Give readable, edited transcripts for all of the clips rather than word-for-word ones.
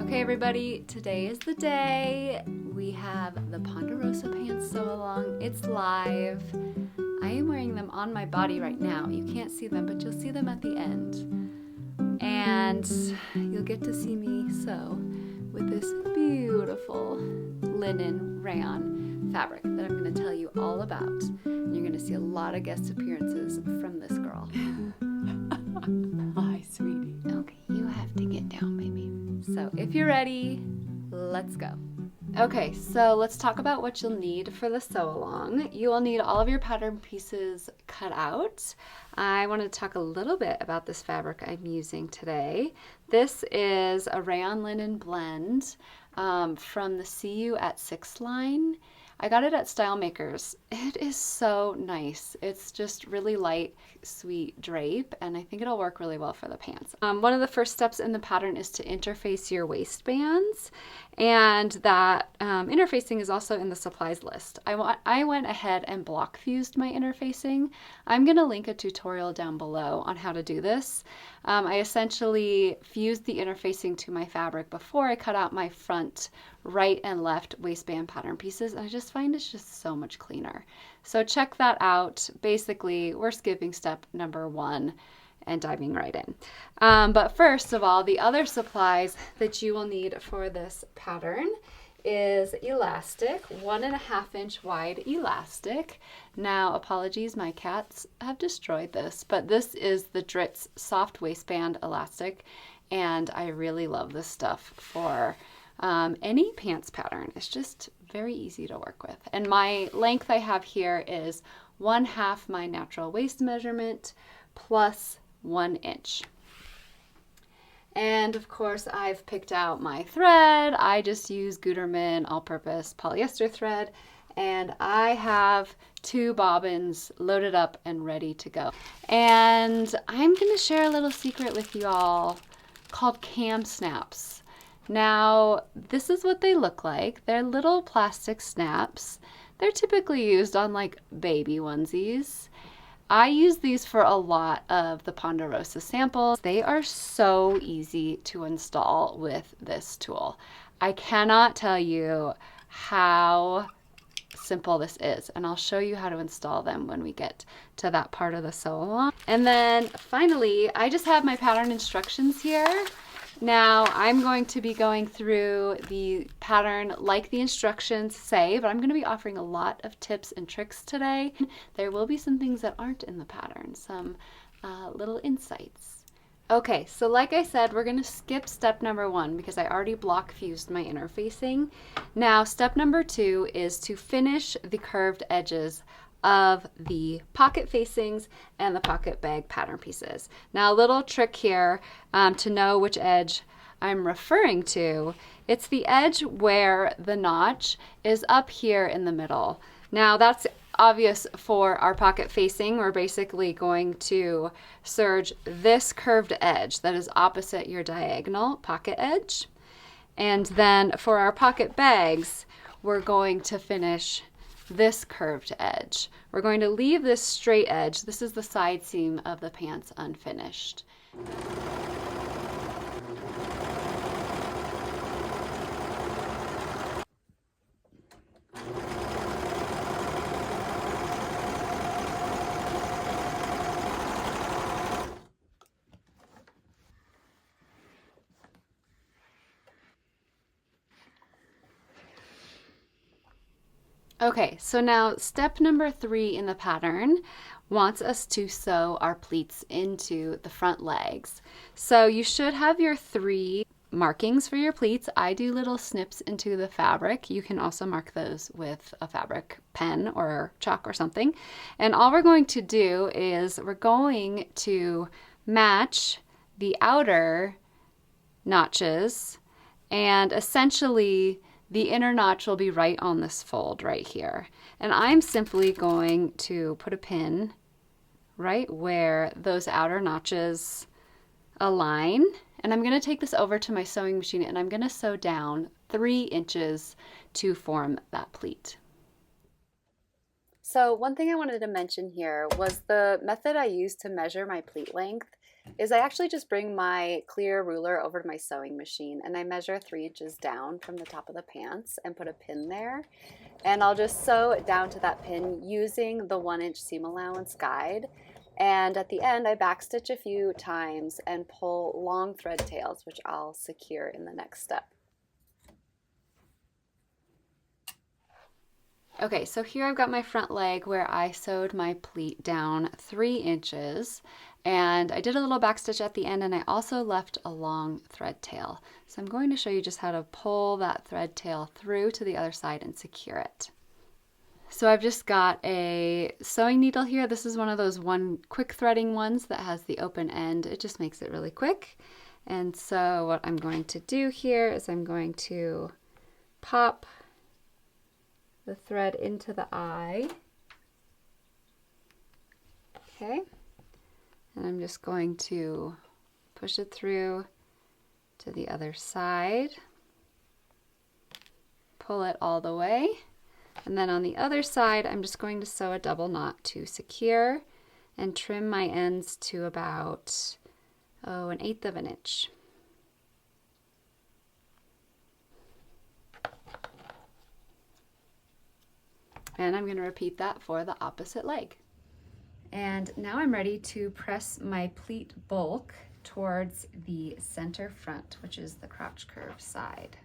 Okay everybody, today is the day. We have the Ponderosa Pants sew along. It's live. I am wearing them on my body right now. You can't see them, but you'll see them at the end. And you'll get to see me sew with this beautiful linen rayon fabric that I'm going to tell you all about. And you're going to see a lot of guest appearances from this girl. Hi, sweetie. Okay, you have to get down, baby. So if you're ready, let's go. Okay, so let's talk about what you'll need for the sew along. You will need all of your pattern pieces cut out. I want to talk a little bit about this fabric I'm using today. This is a rayon linen blend from the See You at 6 line. I got it at Style Makers. It is so nice. It's just really light, sweet drape, and I think it'll work really well for the pants. One of the first steps in the pattern is to interface your waistbands, and that interfacing is also in the supplies list. I went ahead and block fused my interfacing. I'm gonna link a tutorial down below on how to do this. I essentially fused the interfacing to my fabric before I cut out my front right and left waistband pattern pieces, and I just find it's just so much cleaner. So check that out. Basically, we're skipping step number 1 and diving right in. But first of all, the other supplies that you will need for this pattern is elastic, 1.5 inch wide elastic. Now, apologies, my cats have destroyed this, but this is the Dritz soft waistband elastic, and I really love this stuff for any pants pattern. It's just very easy to work with. And my length I have here is 1/2 my natural waist measurement plus 1 inch. And of course I've picked out my thread. I just use Gutermann all-purpose polyester thread, and I have 2 bobbins loaded up and ready to go. And I'm gonna share a little secret with you all called cam snaps. Now, this is what they look like. They're little plastic snaps. They're typically used on like baby onesies. I use these for a lot of the Ponderosa samples. They are so easy to install with this tool. I cannot tell you how simple this is, and I'll show you how to install them when we get to that part of the sew along. And then finally, I just have my pattern instructions here. Now I'm going to be going through the pattern like the instructions say, but I'm going to be offering a lot of tips and tricks today. There will be some things that aren't in the pattern, some little insights. Okay, so like I said, we're going to skip step number 1 because I already block fused my interfacing. Now step number 2 is to finish the curved edges of the pocket facings and the pocket bag pattern pieces. Now a little trick here to know which edge I'm referring to. It's the edge where the notch is up here in the middle. Now that's obvious for our pocket facing. We're basically going to serge this curved edge that is opposite your diagonal pocket edge. And then for our pocket bags, we're going to finish this curved edge. We're going to leave this straight edge. This is the side seam of the pants unfinished. Okay, so now step number 3 in the pattern wants us to sew our pleats into the front legs. So you should have your 3 markings for your pleats. I do little snips into the fabric. You can also mark those with a fabric pen or chalk or something. And all we're going to do is we're going to match the outer notches, and essentially the inner notch will be right on this fold right here. And I'm simply going to put a pin right where those outer notches align. And I'm going to take this over to my sewing machine, and I'm going to sew down 3 inches to form that pleat. So one thing I wanted to mention here was the method I used to measure my pleat length is I actually just bring my clear ruler over to my sewing machine and I measure 3 inches down from the top of the pants and put a pin there. And I'll just sew it down to that pin using the 1-inch seam allowance guide. And at the end, I backstitch a few times and pull long thread tails, which I'll secure in the next step. Okay, so here I've got my front leg where I sewed my pleat down 3 inches, and I did a little backstitch at the end, and I also left a long thread tail. So I'm going to show you just how to pull that thread tail through to the other side and secure it. So I've just got a sewing needle here. This is one of those quick threading ones that has the open end. It just makes it really quick. And so what I'm going to do here is I'm going to pop the thread into the eye. Okay. And I'm just going to push it through to the other side. Pull it all the way. And then on the other side, I'm just going to sew a double knot to secure and trim my ends to about, 1/8 of an inch. And I'm going to repeat that for the opposite leg. And now I'm ready to press my pleat bulk towards the center front, which is the crotch curve side.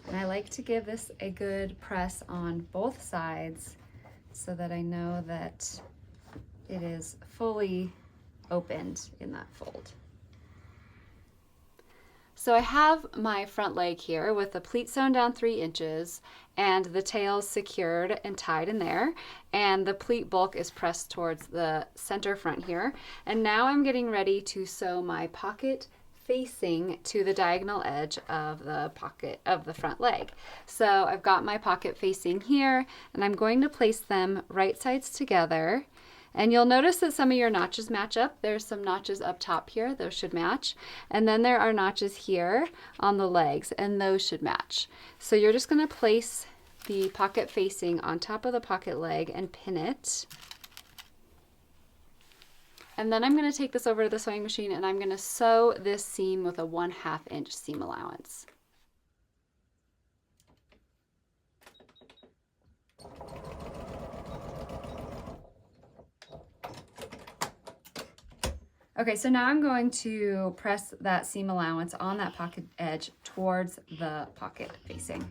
And I like to give this a good press on both sides so that I know that it is fully opened in that fold. So I have my front leg here with the pleat sewn down 3 inches and the tails secured and tied in there, and the pleat bulk is pressed towards the center front here. And now I'm getting ready to sew my pocket facing to the diagonal edge of the pocket of the front leg. So I've got my pocket facing here, and I'm going to place them right sides together. And you'll notice that some of your notches match up. There's some notches up top here, those should match. And then there are notches here on the legs, and those should match. So you're just gonna place the pocket facing on top of the pocket leg and pin it. And then I'm gonna take this over to the sewing machine and I'm gonna sew this seam with a 1/2 inch seam allowance. Okay, so now I'm going to press that seam allowance on that pocket edge towards the pocket facing.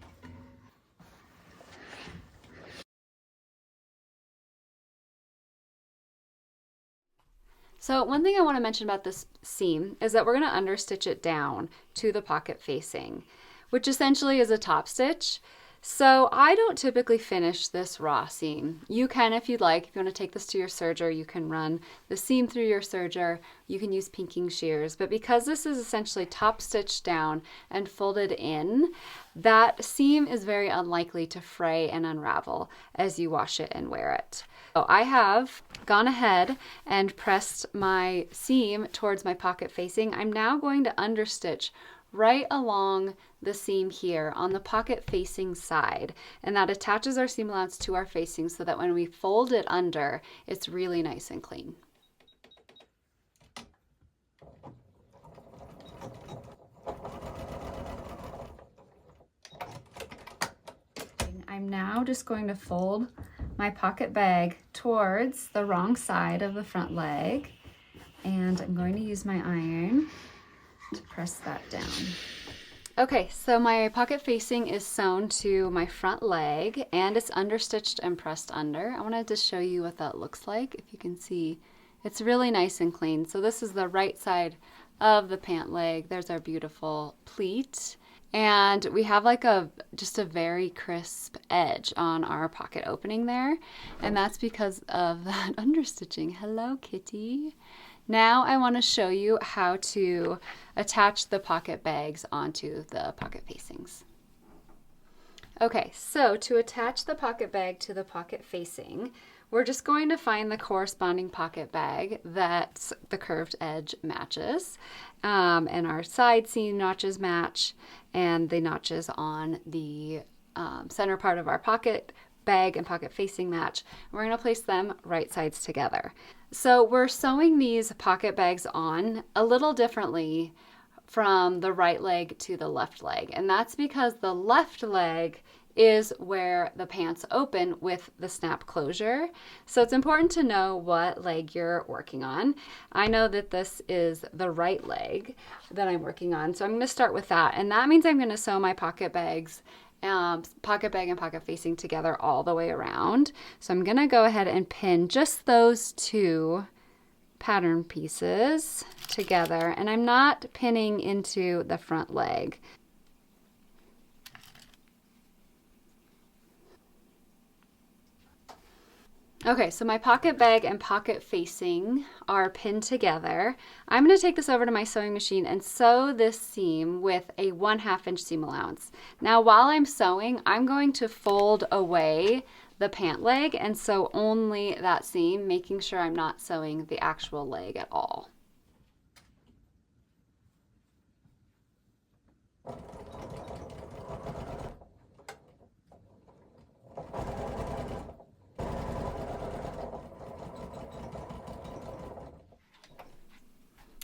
So one thing I want to mention about this seam is that we're going to understitch it down to the pocket facing, which essentially is a top stitch. So I don't typically finish this raw seam. You can if you'd like. If you want to take this to your serger, you can run the seam through your serger. You can use pinking shears. But because this is essentially top stitched down and folded in, that seam is very unlikely to fray and unravel as you wash it and wear it. So I have gone ahead and pressed my seam towards my pocket facing. I'm now going to understitch right along the seam here on the pocket facing side, and that attaches our seam allowance to our facing so that when we fold it under, it's really nice and clean. I'm now just going to fold my pocket bag towards the wrong side of the front leg, and I'm going to use my iron to press that down. Okay, so my pocket facing is sewn to my front leg and it's understitched and pressed under. I wanted to show you what that looks like. If you can see, it's really nice and clean. So this is the right side of the pant leg. There's our beautiful pleat. And we have like just a very crisp edge on our pocket opening there. And that's because of that understitching. Hello, kitty. Now I want to show you how to attach the pocket bags onto the pocket facings. Okay, so to attach the pocket bag to the pocket facing, we're just going to find the corresponding pocket bag that the curved edge matches. And our side seam notches match, and the notches on the center part of our pocket bag and pocket facing match. We're going to place them right sides together. So we're sewing these pocket bags on a little differently from the right leg to the left leg. And that's because the left leg is where the pants open with the snap closure. So it's important to know what leg you're working on. I know that this is the right leg that I'm working on, so I'm going to start with that. And that means I'm going to sew my pocket bags, pocket bag and pocket facing together all the way around. So I'm going to go ahead and pin just those two pattern pieces together, and I'm not pinning into the front leg. Okay, so my pocket bag and pocket facing are pinned together. I'm going to take this over to my sewing machine and sew this seam with a 1/2 inch seam allowance. Now while I'm sewing, I'm going to fold away the pant leg and sew only that seam, making sure I'm not sewing the actual leg at all.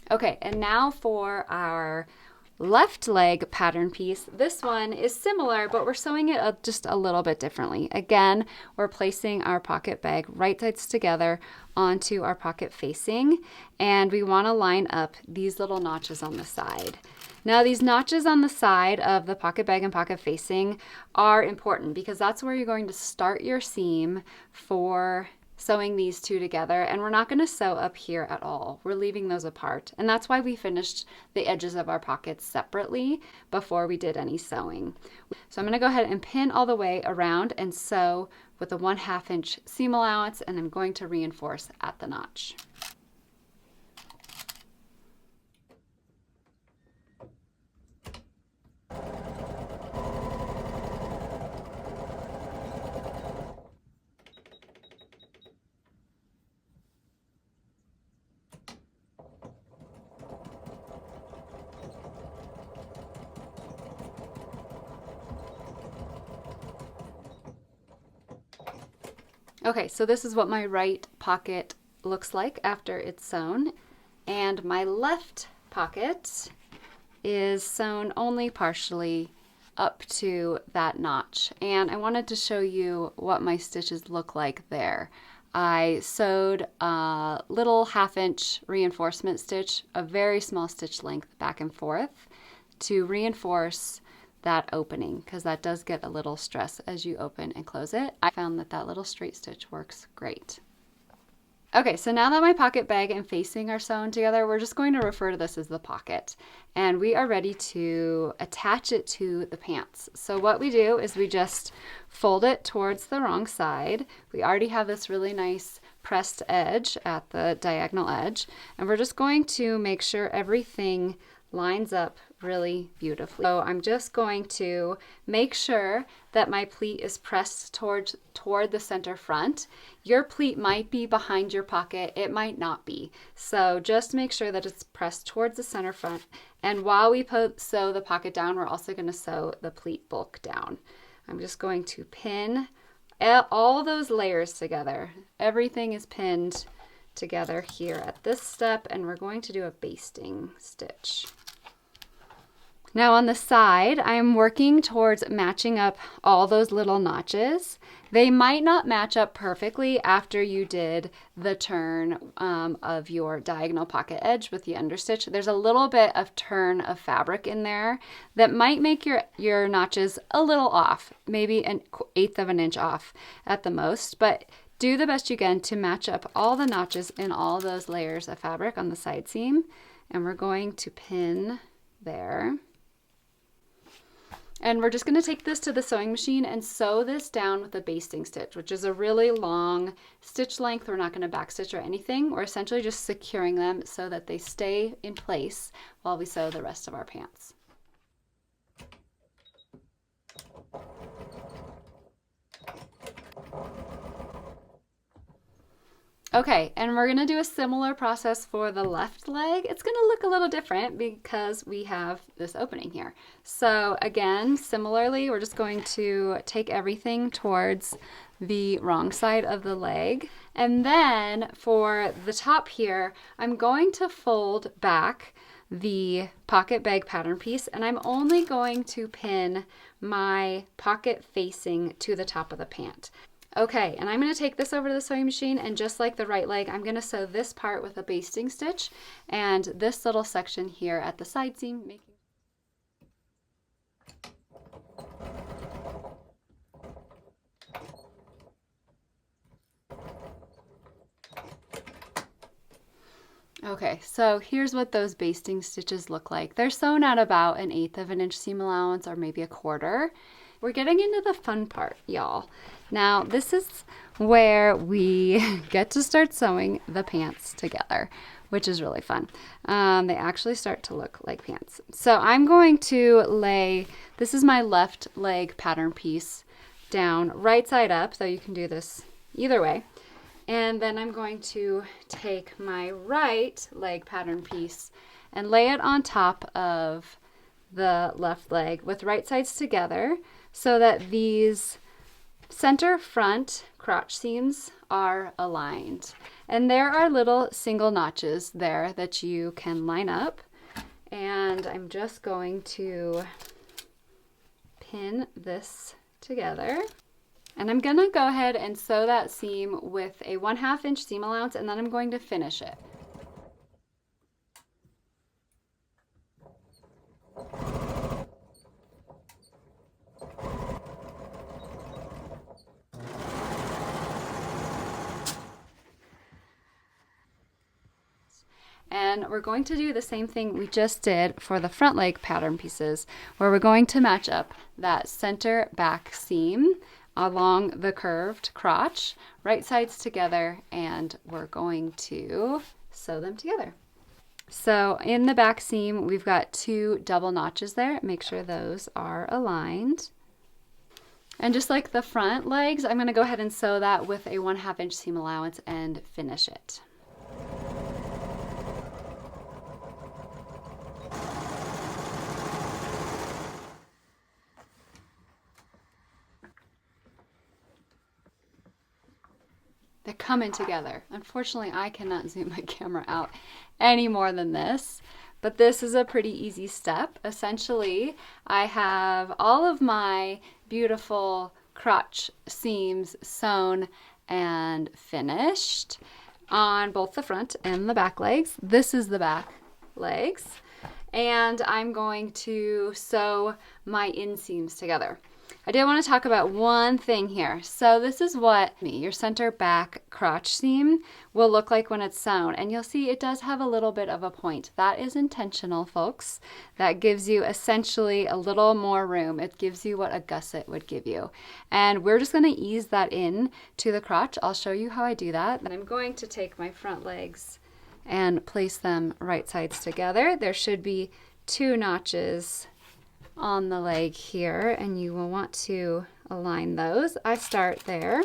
Okay, and now for our left leg pattern piece. This one is similar, but we're sewing it just a little bit differently. Again, we're placing our pocket bag right sides together onto our pocket facing, and we want to line up these little notches on the side. Now these notches on the side of the pocket bag and pocket facing are important because that's where you're going to start your seam for sewing these two together, and we're not going to sew up here at all. We're leaving those apart, and that's why we finished the edges of our pockets separately before we did any sewing. So I'm going to go ahead and pin all the way around and sew with a 1/2 inch seam allowance, and I'm going to reinforce at the notch. Okay, so this is what my right pocket looks like after it's sewn, and my left pocket is sewn only partially up to that notch, and I wanted to show you what my stitches look like there. I sewed a little 1/2 inch reinforcement stitch, a very small stitch length back and forth to reinforce that opening, because that does get a little stress as you open and close it. I found that that little straight stitch works great. Okay, so now that my pocket bag and facing are sewn together, we're just going to refer to this as the pocket, and we are ready to attach it to the pants. So what we do is we just fold it towards the wrong side. We already have this really nice pressed edge at the diagonal edge, and we're just going to make sure everything lines up really beautifully. So I'm just going to make sure that my pleat is pressed toward the center front. Your pleat might be behind your pocket, it might not be. So just make sure that it's pressed towards the center front. And while we sew the pocket down, we're also going to sew the pleat bulk down. I'm just going to pin all those layers together. Everything is pinned together here at this step, and we're going to do a basting stitch. Now on the side, I'm working towards matching up all those little notches. They might not match up perfectly after you did the turn of your diagonal pocket edge with the understitch. There's a little bit of turn of fabric in there that might make your notches a little off, maybe 1/8 of an inch off at the most, but do the best you can to match up all the notches in all those layers of fabric on the side seam. And we're going to pin there. And we're just going to take this to the sewing machine and sew this down with a basting stitch, which is a really long stitch length. We're not going to back stitch or anything. We're essentially just securing them so that they stay in place while we sew the rest of our pants. Okay, and we're going to do a similar process for the left leg. It's going to look a little different because we have this opening here. So again, similarly, we're just going to take everything towards the wrong side of the leg. And then for the top here, I'm going to fold back the pocket bag pattern piece, and I'm only going to pin my pocket facing to the top of the pant. Okay, and I'm going to take this over to the sewing machine, and just like the right leg, I'm going to sew this part with a basting stitch and this little section here at the side seam. Okay, so here's what those basting stitches look like. They're sewn at about 1/8 of an inch seam allowance, or maybe 1/4. We're getting into the fun part, y'all. Now, this is where we get to start sewing the pants together, which is really fun. They actually start to look like pants. So I'm going to lay, this is my left leg pattern piece, down right side up, so you can do this either way. And then I'm going to take my right leg pattern piece and lay it on top of the left leg with right sides together so that these center front crotch seams are aligned. And there are little single notches there that you can line up. And I'm just going to pin this together. And I'm gonna go ahead and sew that seam with a 1/2 inch seam allowance, and then I'm going to finish it. And we're going to do the same thing we just did for the front leg pattern pieces, where we're going to match up that center back seam along the curved crotch, right sides together, and we're going to sew them together. So in the back seam, we've got 2 double notches there. Make sure those are aligned. And just like the front legs, I'm going to go ahead and sew that with a 1/2 inch seam allowance and finish it. They're coming together. Unfortunately, I cannot zoom my camera out any more than this, but this is a pretty easy step. Essentially, I have all of my beautiful crotch seams sewn and finished on both the front and the back legs. This is the back legs, and I'm going to sew my inseams together. I did want to talk about one thing here. So this is what your center back crotch seam will look like when it's sewn. And you'll see it does have a little bit of a point. That is intentional, folks. That gives you essentially a little more room. It gives you what a gusset would give you. And we're just going to ease that in to the crotch. I'll show you how I do that. Then I'm going to take my front legs and place them right sides together. There should be 2 notches on the leg here, and you will want to align those. I start there.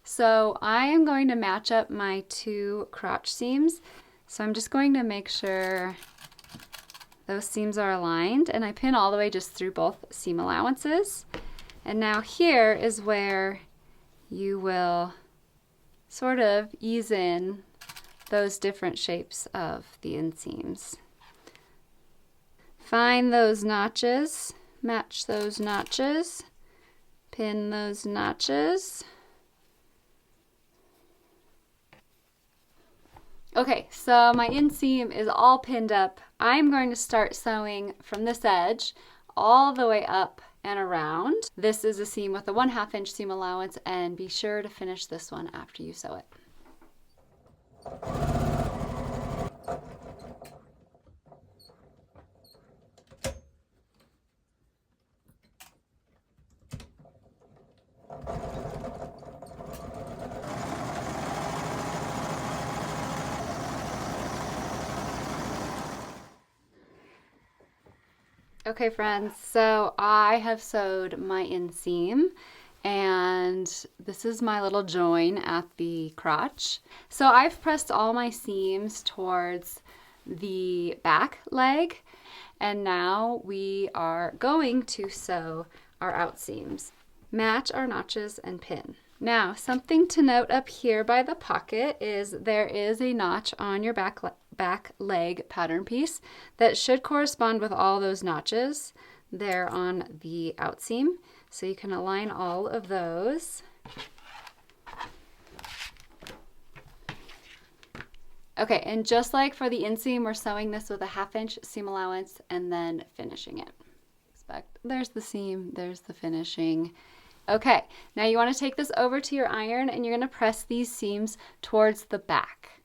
So I am going to match up my 2 crotch seams. So I'm just going to make sure those seams are aligned, and I pin all the way just through both seam allowances. And now here is where you will sort of ease in those different shapes of the inseams. Find those notches, match those notches, pin those notches. Okay, so my inseam is all pinned up. I'm going to start sewing from this edge all the way up and around. This is a seam with a 1/2 inch seam allowance, and be sure to finish this one after you sew it. Okay friends, so I have sewed my inseam, and this is my little join at the crotch. So I've pressed all my seams towards the back leg, and now we are going to sew our outseams. match our notches and pin. Now, something to note up here by the pocket is there is a notch on your back leg pattern piece that should correspond with all those notches there on the outseam. So you can align all of those. Okay, and just like for the inseam, we're sewing this with a 1/2 inch seam allowance and then finishing it. There's the seam, there's the finishing. Okay, now you want to take this over to your iron and you're going to press these seams towards the back.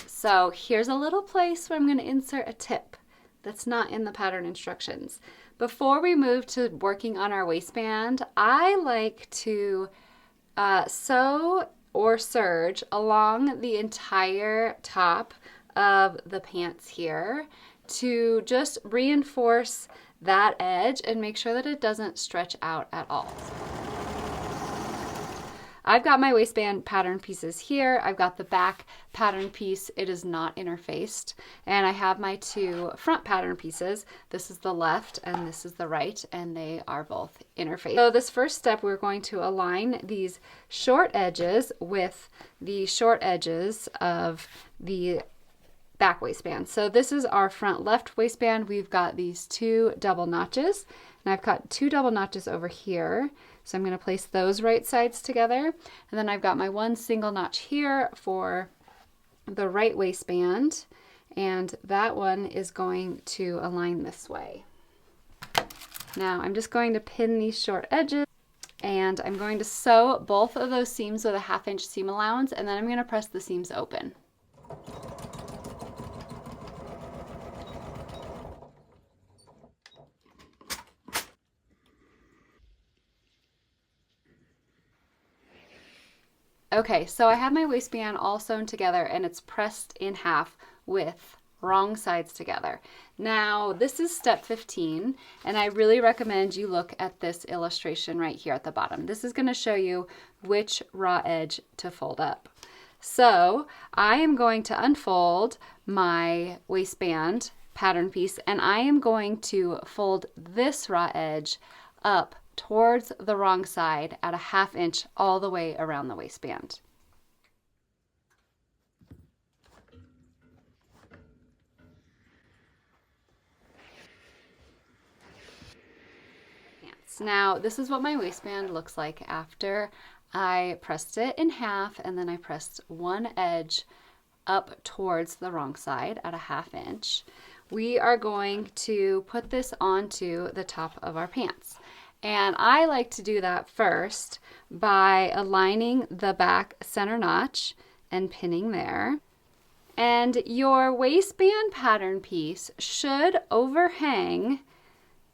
So here's a little place where I'm going to insert a tip that's not in the pattern instructions. Before we move to working on our waistband, I like to sew or serge along the entire top of the pants here to just reinforce that edge and make sure that it doesn't stretch out at all. I've got my waistband pattern pieces here. I've got the back pattern piece. It is not interfaced. And I have my 2 front pattern pieces. This is the left and this is the right, and they are both interfaced. So this first step, we're going to align these short edges with the short edges of the back waistband. So this is our front left waistband. We've got these 2 double notches, and I've got 2 double notches over here. So I'm going to place those right sides together. And then I've got my 1 single notch here for the right waistband. And that one is going to align this way. Now I'm just going to pin these short edges, and I'm going to sew both of those seams with a 1/2 inch seam allowance, and then I'm going to press the seams open. Okay, so I have my waistband all sewn together and it's pressed in half with wrong sides together. Now, this is step 15, and I really recommend you look at this illustration right here at the bottom. This is going to show you which raw edge to fold up. So I am going to unfold my waistband pattern piece, and I am going to fold this raw edge up towards the wrong side at a 1/2 inch all the way around the waistband. Now, this is what my waistband looks like after I pressed it in half, and then I pressed one edge up towards the wrong side at a 1/2 inch. We are going to put this onto the top of our pants. And I like to do that first by aligning the back center notch and pinning there. And your waistband pattern piece should overhang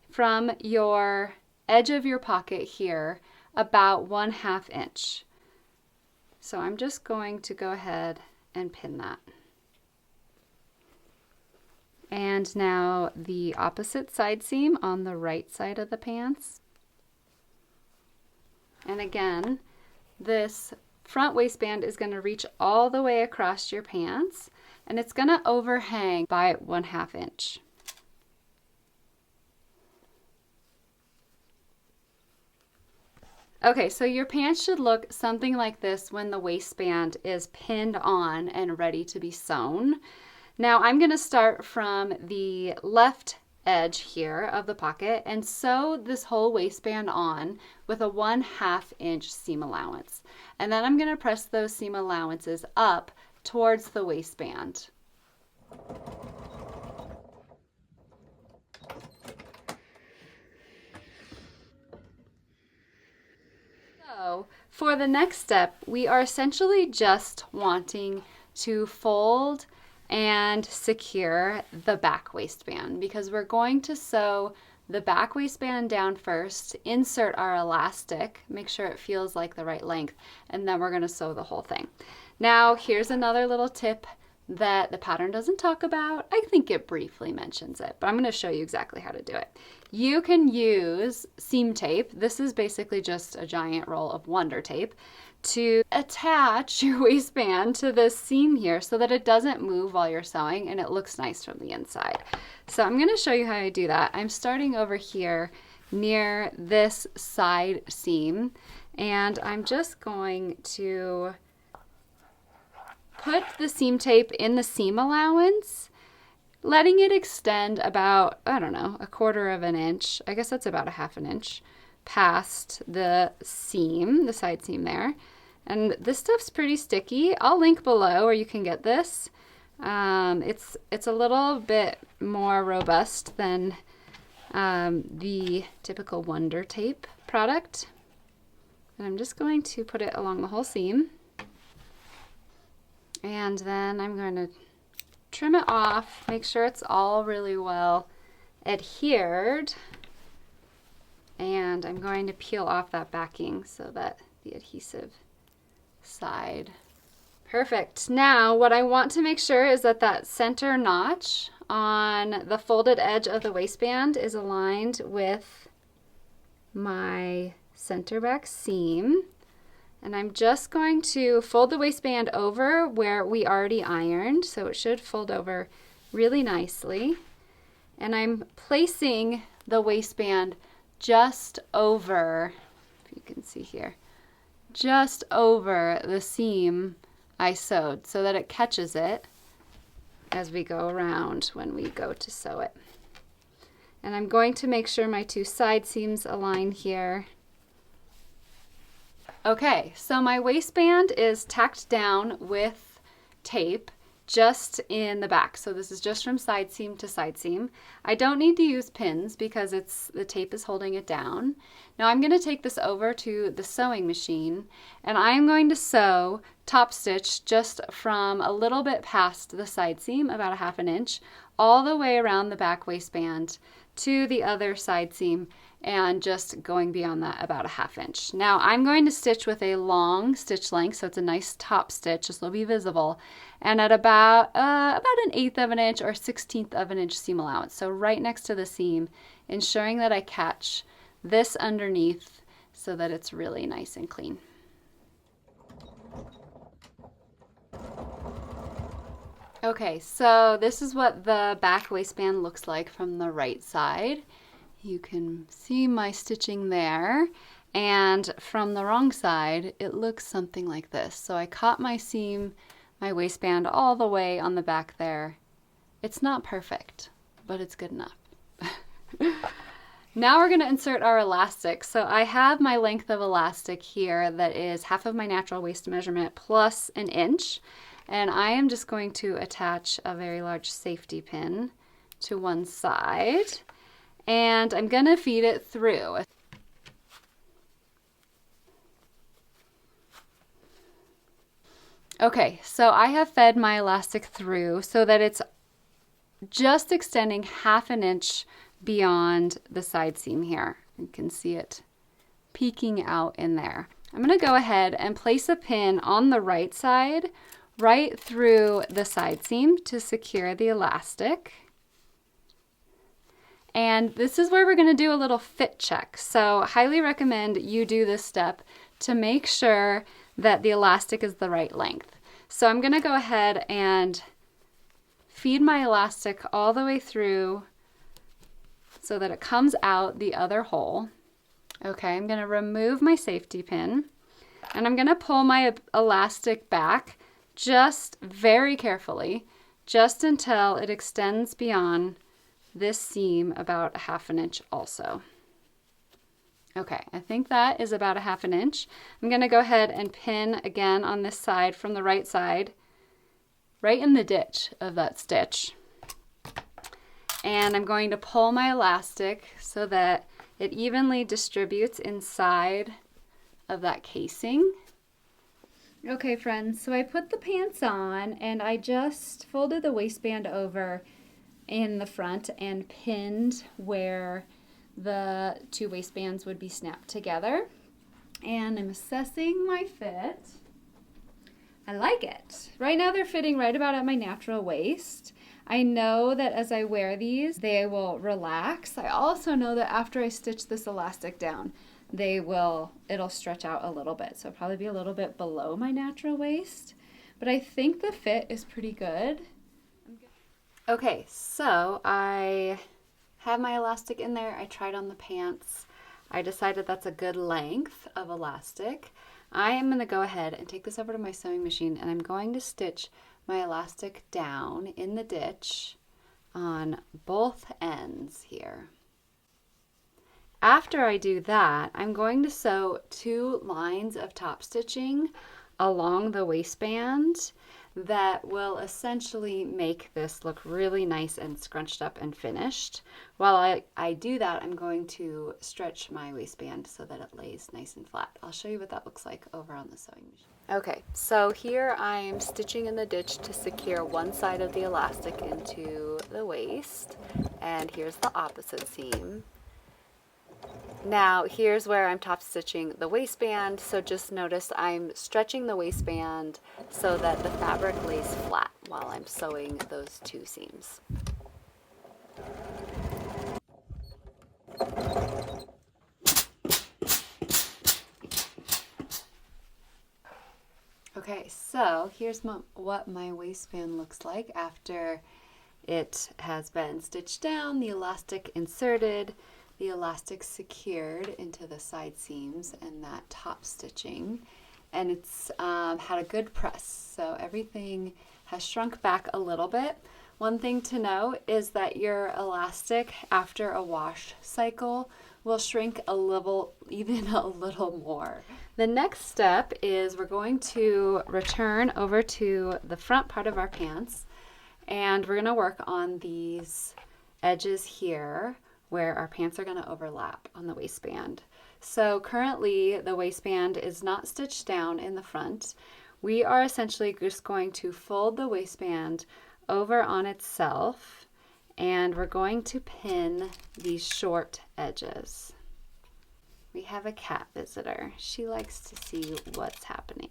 from your edge of your pocket here about 1/2 inch. So I'm just going to go ahead and pin that. And now the opposite side seam on the right side of the pants. And again, this front waistband is going to reach all the way across your pants, and it's going to overhang by 1/2 inch. Okay, so your pants should look something like this when the waistband is pinned on and ready to be sewn. Now I'm going to start from the left edge here of the pocket and sew this whole waistband on with a 1/2 inch seam allowance. And then I'm going to press those seam allowances up towards the waistband. So for the next step, we are essentially just wanting to fold and secure the back waistband, because we're going to sew the back waistband down first, insert our elastic, make sure it feels like the right length, and then we're going to sew the whole thing. Now here's another little tip that the pattern doesn't talk about. I think it briefly mentions it, but I'm going to show you exactly how to do it. You can use seam tape. This is basically just a giant roll of Wonder Tape to attach your waistband to this seam here so that it doesn't move while you're sewing and it looks nice from the inside. So I'm going to show you how I do that. I'm starting over here near this side seam, and I'm just going to put the seam tape in the seam allowance, letting it extend about, I don't know, 1/4 of an inch. I guess that's about 1/2 inch past the seam, the side seam there. And this stuff's pretty sticky. I'll link below where you can get this. It's a little bit more robust than the typical Wonder Tape product. And I'm just going to put it along the whole seam. And then I'm going to trim it off, make sure it's all really well adhered. And I'm going to peel off that backing so that the adhesive side. Perfect. Now what I want to make sure is that that center notch on the folded edge of the waistband is aligned with my center back seam. And I'm just going to fold the waistband over where we already ironed, so it should fold over really nicely. And I'm placing the waistband just over, if you can see here, just over the seam I sewed so that it catches it as we go around when we go to sew it. And I'm going to make sure my 2 side seams align here. Okay, so my waistband is tacked down with tape just in the back. So this is just from side seam to side seam. I don't need to use pins because the tape is holding it down. Now I'm going to take this over to the sewing machine, and I'm going to sew top stitch just from a little bit past the side seam, about 1/2 inch, all the way around the back waistband to the other side seam, and just going beyond that about 1/2 inch. Now I'm going to stitch with a long stitch length, so it's a nice top stitch, this will be visible, and at about 1/8 of an inch or 1/16 of an inch seam allowance, so right next to the seam, ensuring that I catch this underneath so that it's really nice and clean. Okay, so this is what the back waistband looks like from the right side. You can see my stitching there, and from the wrong side it looks something like this. So I caught my seam, my waistband all the way on the back there. It's not perfect, but it's good enough. Now we're going to insert our elastic. So I have my length of elastic here that is 1/2 of my natural waist measurement plus 1 inch. And I am just going to attach a very large safety pin to one side. And I'm going to feed it through. Okay, so I have fed my elastic through so that it's just extending 1/2 inch beyond the side seam here. You can see it peeking out in there. I'm going to go ahead and place a pin on the right side, right through the side seam to secure the elastic. And this is where we're going to do a little fit check. So highly recommend you do this step to make sure that the elastic is the right length. So I'm going to go ahead and feed my elastic all the way through so that it comes out the other hole. Okay, I'm going to remove my safety pin, and I'm going to pull my elastic back just very carefully, just until it extends beyond this seam about 1/2 inch also. Okay, I think that is about 1/2 inch. I'm going to go ahead and pin again on this side from the right side, right in the ditch of that stitch. And I'm going to pull my elastic so that it evenly distributes inside of that casing. Okay friends, so I put the pants on and I just folded the waistband over in the front and pinned where the 2 waistbands would be snapped together. And I'm assessing my fit. I like it. Right now they're fitting right about at my natural waist. I know that as I wear these, they will relax. I also know that after I stitch this elastic down, it'll stretch out a little bit. So it'll probably be a little bit below my natural waist. But I think the fit is pretty good. Okay, so I have my elastic in there. I tried on the pants. I decided that's a good length of elastic. I am going to go ahead and take this over to my sewing machine, and I'm going to stitch my elastic down in the ditch on both ends here. After I do that, I'm going to sew 2 lines of top stitching along the waistband that will essentially make this look really nice and scrunched up and finished. While I do that, I'm going to stretch my waistband so that it lays nice and flat. I'll show you what that looks like over on the sewing machine. Okay, so here I'm stitching in the ditch to secure one side of the elastic into the waist, and here's the opposite seam. Now here's where I'm top stitching the waistband, so just notice I'm stretching the waistband so that the fabric lays flat while I'm sewing those 2 seams. Okay, so here's what my waistband looks like after it has been stitched down, the elastic inserted, the elastic secured into the side seams and that top stitching, and it's had a good press, so everything has shrunk back a little bit. One thing to note is that your elastic after a wash cycle will shrink even a little more. The next step is we're going to return over to the front part of our pants, and we're going to work on these edges here where our pants are going to overlap on the waistband. So currently the waistband is not stitched down in the front. We are essentially just going to fold the waistband over on itself, and we're going to pin these short edges. We have a cat visitor. She likes to see what's happening.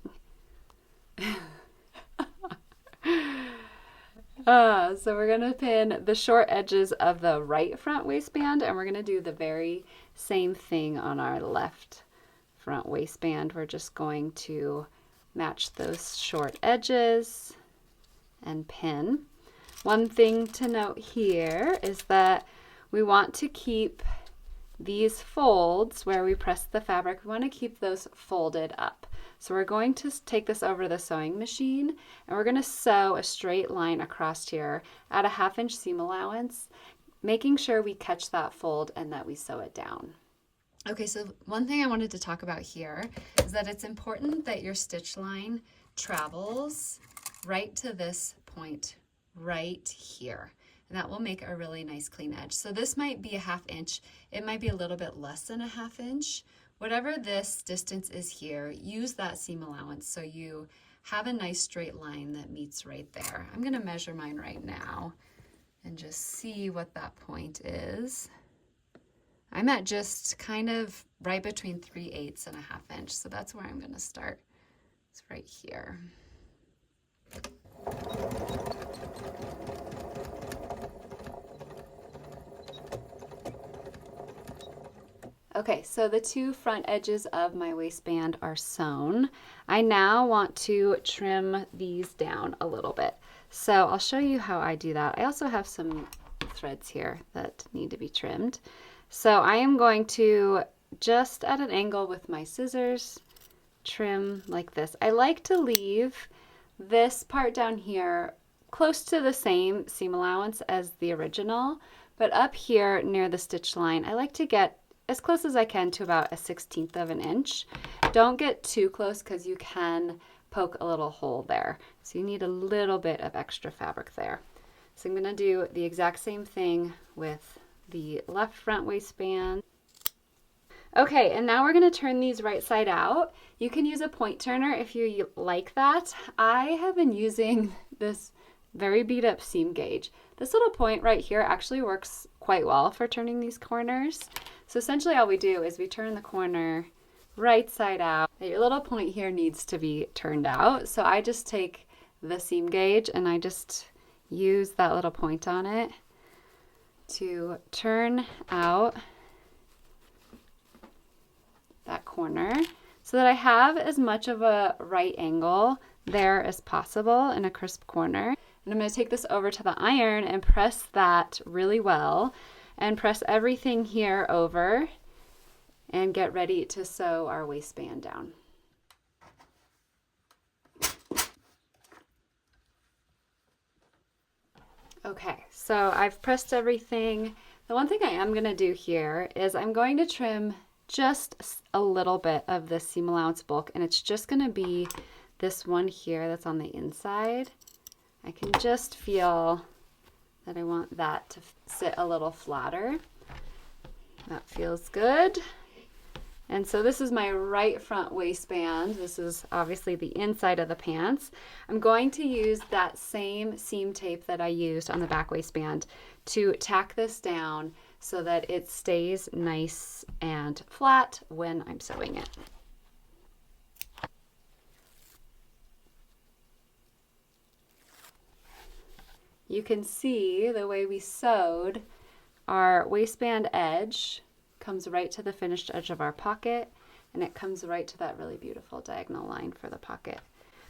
So we're going to pin the short edges of the right front waistband, and we're going to do the very same thing on our left front waistband. We're just going to match those short edges and pin. One thing to note here is that we want to keep these folds where we press the fabric, we want to keep those folded up. So we're going to take this over to the sewing machine, and we're going to sew a straight line across here at a 1/2 inch seam allowance, making sure we catch that fold and that we sew it down. Okay, so one thing I wanted to talk about here is that it's important that your stitch line travels right to this point right here. And that will make a really nice clean edge. So this might be a 1/2 inch. It might be a little bit less than a 1/2 inch. Whatever this distance is here, use that seam allowance so you have a nice straight line that meets right there. I'm going to measure mine right now and just see what that point is. I'm at just kind of right between 3/8 and a 1/2 inch. So that's where I'm going to start. It's right here. Okay, so the 2 front edges of my waistband are sewn. I now want to trim these down a little bit. So I'll show you how I do that. I also have some threads here that need to be trimmed. So I am going to, just at an angle with my scissors, trim like this. I like to leave this part down here close to the same seam allowance as the original, but up here near the stitch line, I like to get as close as I can to about a 1/16 of an inch. Don't get too close because you can poke a little hole there. So you need a little bit of extra fabric there. So I'm gonna do the exact same thing with the left front waistband. Okay, and now we're gonna turn these right side out. You can use a point turner if you like that. I have been using this very beat up seam gauge. This little point right here actually works quite well for turning these corners. So essentially all we do is we turn the corner right side out. Your little point here needs to be turned out. So I just take the seam gauge and I just use that little point on it to turn out that corner so that I have as much of a right angle there as possible in a crisp corner. And I'm going to take this over to the iron and press that really well and press everything here over and get ready to sew our waistband down. Okay, so I've pressed everything. The one thing I am going to do here is I'm going to trim just a little bit of this seam allowance bulk, and it's just going to be this one here that's on the inside. I can just feel that I want that to sit a little flatter. That feels good. And so this is my right front waistband. This is obviously the inside of the pants. I'm going to use that same seam tape that I used on the back waistband to tack this down so that it stays nice and flat when I'm sewing it. You can see the way we sewed, our waistband edge comes right to the finished edge of our pocket, and it comes right to that really beautiful diagonal line for the pocket.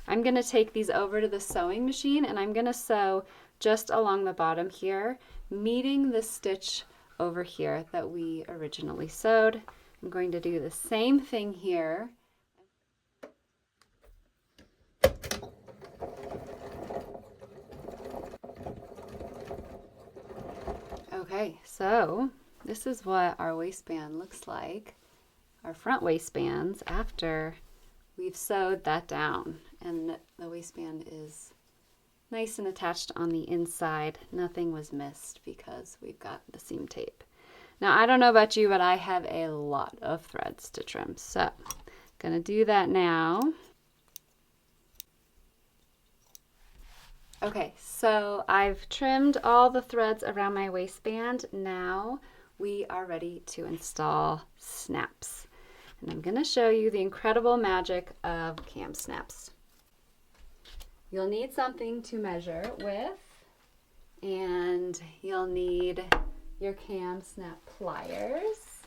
I'm going to take these over to the sewing machine and I'm going to sew just along the bottom here, meeting the stitch over here that we originally sewed. I'm going to do the same thing here. Okay, so this is what our waistband looks like, our front waistbands, after we've sewed that down. And the waistband is nice and attached on the inside. Nothing was missed because we've got the seam tape. Now, I don't know about you, but I have a lot of threads to trim. So I'm going to do that now. Okay, so I've trimmed all the threads around my waistband. Now we are ready to install snaps. And I'm going to show you the incredible magic of cam snaps. You'll need something to measure with, and you'll need your cam snap pliers,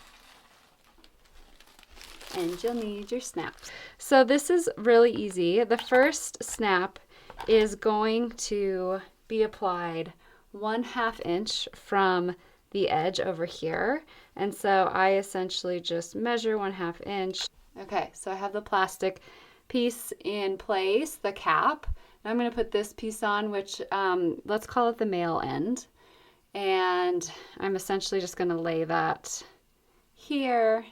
and you'll need your snaps. So this is really easy. The first snap is going to be applied 1/2 inch from the edge over here. And so I essentially just measure 1/2 inch. Okay, so I have the plastic piece in place, the cap. Now I'm going to put this piece on, which let's call it the male end. And I'm essentially just going to lay that here.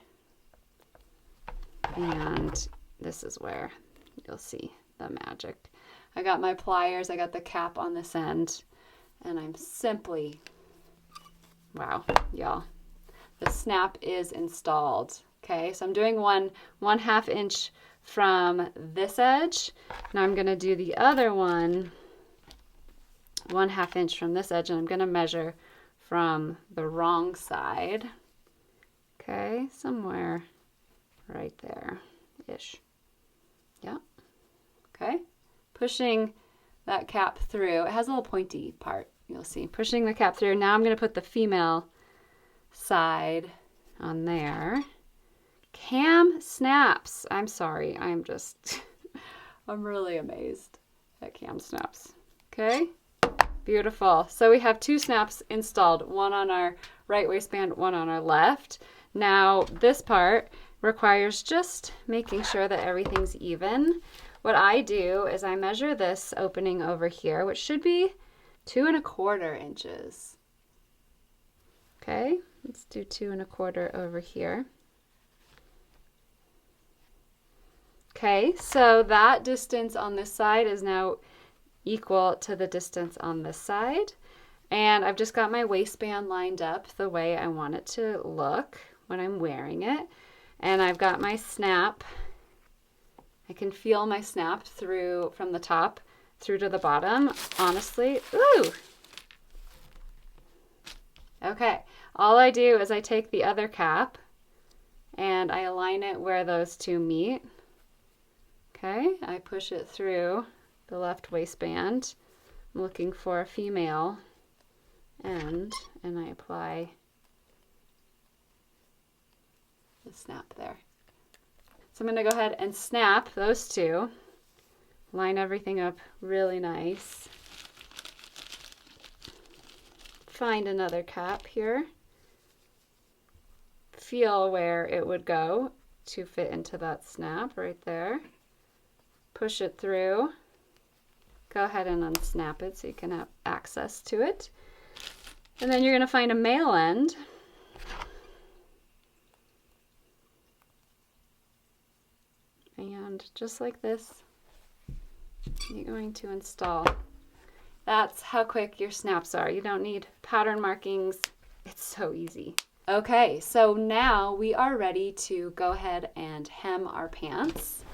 And this is where you'll see the magic. I got my pliers, I got the cap on this end, and I'm simply, wow, y'all, the snap is installed. Okay, so I'm doing 1/2 inch from this edge. Now I'm going to do the other one 1/2 inch from this edge, and I'm going to measure from the wrong side. Okay, somewhere right there-ish. Yeah, okay. Pushing that cap through. It has a little pointy part, you'll see. Pushing the cap through. Now I'm going to put the female side on there. Cam snaps. I'm sorry. I'm really amazed at cam snaps. Okay? Beautiful. So we have 2 snaps installed, one on our right waistband, one on our left. Now this part requires just making sure that everything's even. What I do is I measure this opening over here, which should be 2 1/4 inches. Okay, let's do 2 1/4 over here. Okay, so that distance on this side is now equal to the distance on this side. And I've just got my waistband lined up the way I want it to look when I'm wearing it. And I've got my snap. I can feel my snap through from the top through to the bottom, honestly. Ooh! Okay, all I do is I take the other cap and I align it where those two meet. Okay, I push it through the left waistband. I'm looking for a female end, and I apply the snap there. So I'm going to go ahead and snap those two, line everything up really nice. Find another cap here. Feel where it would go to fit into that snap right there. Push it through. Go ahead and unsnap it so you can have access to it. And then you're going to find a male end. And just like this, you're going to install. That's how quick your snaps are. You don't need pattern markings. It's so easy. Okay, so now we are ready to go ahead and hem our pants.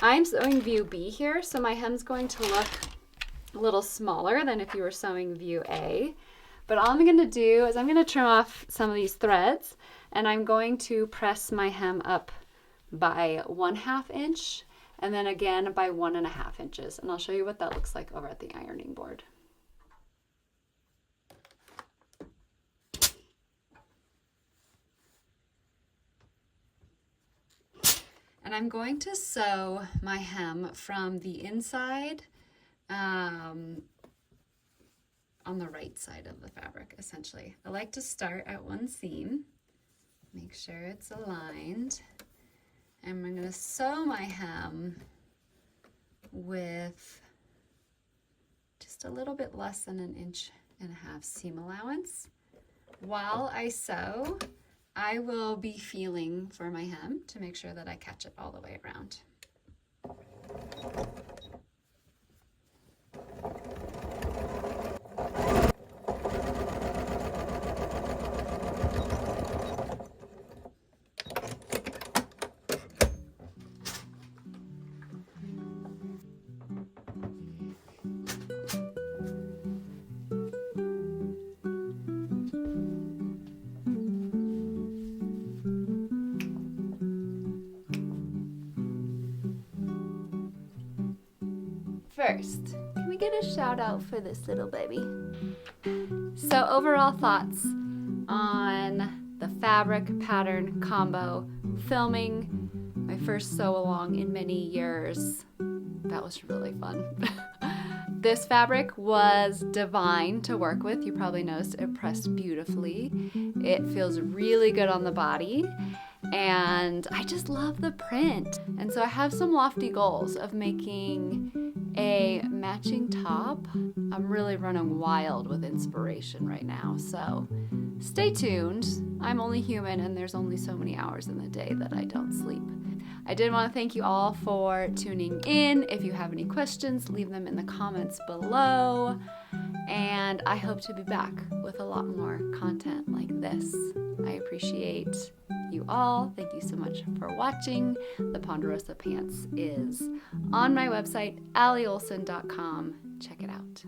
I'm sewing view B here, so my hem's going to look a little smaller than if you were sewing view A. But all I'm going to do is I'm going to trim off some of these threads, and I'm going to press my hem up by 1/2 inch, and then again by 1.5 inches. And I'll show you what that looks like over at the ironing board. And I'm going to sew my hem from the inside on the right side of the fabric, essentially. I like to start at one seam, make sure it's aligned, and I'm going to sew my hem with just a little bit less than 1.5 inches seam allowance. While I sew, I will be feeling for my hem to make sure that I catch it all the way around. First, can we get a shout out for this little baby? So overall thoughts on the fabric pattern combo, filming my first sew along in many years. That was really fun. This fabric was divine to work with. You probably noticed it pressed beautifully. It feels really good on the body. And I just love the print. And so I have some lofty goals of making a matching top. I'm really running wild with inspiration right now, so stay tuned. I'm only human, and there's only so many hours in the day that I don't sleep. I did want to thank you all for tuning in. If you have any questions, leave them in the comments below. And I hope to be back with a lot more content like this. I appreciate you all. Thank you so much for watching. The Ponderosa Pants is on my website, allieolson.com. Check it out.